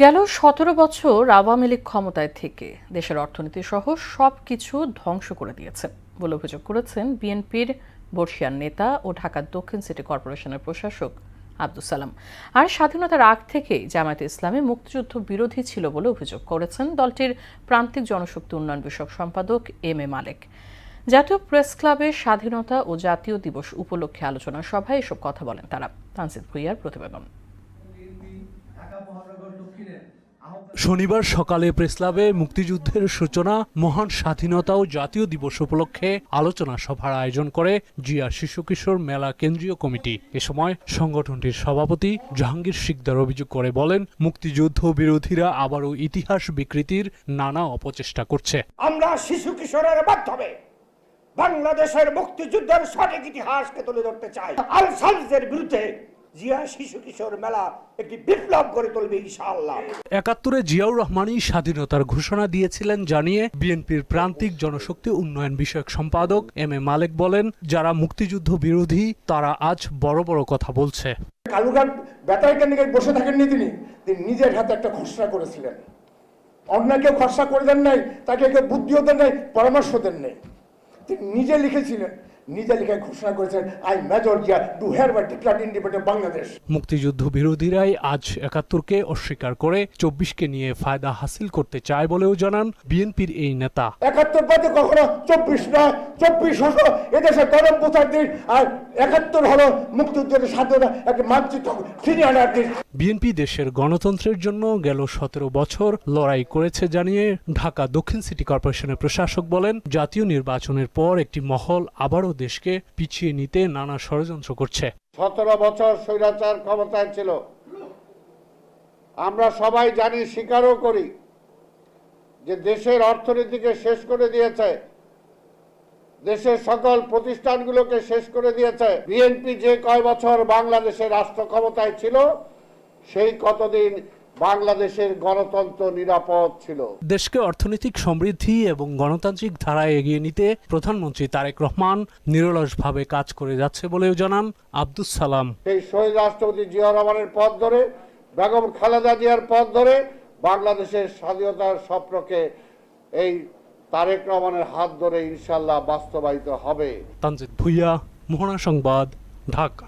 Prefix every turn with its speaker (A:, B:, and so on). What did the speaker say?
A: গেল ১৭ বছর আওয়ামী লীগ ক্ষমতায় থেকে দেশের অর্থনীতি সহ সবকিছু ধ্বংস করে দিয়েছে বলে অভিযোগ করেছেন বিএনপির বর্ষিয়ান নেতা ও ঢাকা দক্ষিণ সিটি কর্পোরেশনের প্রশাসক আব্দুস সালাম। আর স্বাধীনতার আগ থেকেই জামায়াতে ইসলামী মুক্তিযুদ্ধ বিরোধী ছিল বলে অভিযোগ করেছেন দলটির প্রান্তিক জনশক্তি উন্নয়ন বিষয়ক সম্পাদক এম মালেক। জাতীয় প্রেস ক্লাবে স্বাধীনতা ও জাতীয় দিবস উপলক্ষে আলোচনা সভায় এসব কথা বলেন তারা। তানজিদ ভুঁইয়ার প্রতিবেদন।
B: শনিবার সকালে প্রেসক্লাবে মুক্তিযুদ্ধের সূচনা, মহান স্বাধীনতা ও জাতীয় দিবস উপলক্ষে আলোচনা সভার আয়োজন করে জিয়া শিশু কিশোর মেলা কেন্দ্রীয় কমিটি। এ সময় সংগঠনটির সভাপতি জাহাঙ্গীর শিকদার অভিযোগ করে বলেন, মুক্তিযুদ্ধ বিরোধীরা আবারও ইতিহাস বিকৃতির নানা অপচেষ্টা করছে।
C: আমরা শিশু কিশোরের মাধ্যমে বাংলাদেশের মুক্তিযুদ্ধের সঠিক ইতিহাসকে তুলে ধরতে চাই। আল-সালিজের বিরুদ্ধে জিয়া শিশু কিশোর মেলা একটি বিপ্লব করে তুলবে ইনশাআল্লাহ।
B: ৭১-এ জিয়াউর রহমানই স্বাধীনতার ঘোষণা দিয়েছিলেন জানিয়ে বিএনপির প্রান্তিক জনশক্তি উন্নয়ন বিষয়ক সম্পাদক এম মালেক বলেন, যারা মুক্তিযুদ্ধ বিরোধী তারা আজ বড় বড় কথা বলছে।
D: কালুঘাট বেতার কেন্দ্রে বসে থাকেননি, তিনি নিজের হাতে একটা খসড়া করেছিলেন। অন্য কেউ খসড়া করে দেন নাই, তাকে কেউ বুদ্ধিও দেন নাই, পরামর্শ দেন নাই। তিনি নিজে লিখেছিলেন, নিজে লিখে ঘোষণা করেছেন, I major Zia do hereby declare independent Bangladesh.
B: মুক্তিযুদ্ধ বিরোধীরাই আজ ৭১-কে অস্বীকার করে ২৪-কে নিয়ে ফায়দা হাসিল করতে চায় বলেও জানান বিএনপির এই নেতা।
D: ৭১ বাদে কখনো ২৪ নয়, ২৪ হলো এদেশে গরম পোতার দিন, আর ৭১ হলো মুক্তিযুদ্ধের স্বাধীনতা একটা মানচিত্র ফিরিয়ে আনার দিন।
B: বিএনপি দেশের গণতন্ত্রের জন্য গেল ১৭ বছর লড়াই করেছে জানিয়ে ঢাকা দক্ষিণ সিটি কর্পোরেশনের প্রশাসক বলেন, জাতীয় নির্বাচনের পর একটি মহল আবারও দেশকে পিছিয়ে নিতে নানা ষড়যন্ত্র করছে।
E: ১৭ বছর স্বৈরাচার ক্ষমতায় ছিল, আমরা সবাই জানি, স্বীকারও করি যে দেশের অর্থনীতিকে শেষ করে দিয়েছে, দেশের সকল প্রতিষ্ঠানগুলোকে শেষ করে দিয়েছে। বিএনপি যে কয় বছর বাংলাদেশের রাষ্ট্র ক্ষমতায় ছিল, সেই কতদিন বাংলাদেশের গণতন্ত্র নিরাপদ ছিল।
B: দেশকে অর্থনৈতিক সমৃদ্ধি এবং গণতান্ত্রিক ধারায় এগিয়ে নিতে প্রধানমন্ত্রী তারেক রহমান নিরলসভাবে কাজ করে যাচ্ছে বলেও জানান আব্দুস সালাম।
E: সেই শহীদ রাষ্ট্রপতি জিয়া রহমানের পথ ধরে, বেগম খালেদা জিয়ার পথ ধরে বাংলাদেশের স্বাধীনতার স্বপ্নকে এই তারেক রহমানের হাত ধরে ইনশাআল্লাহ বাস্তবায়িত হবে।
B: তানজিদ ভুঁইয়া, মোহনা সংবাদ, ঢাকা।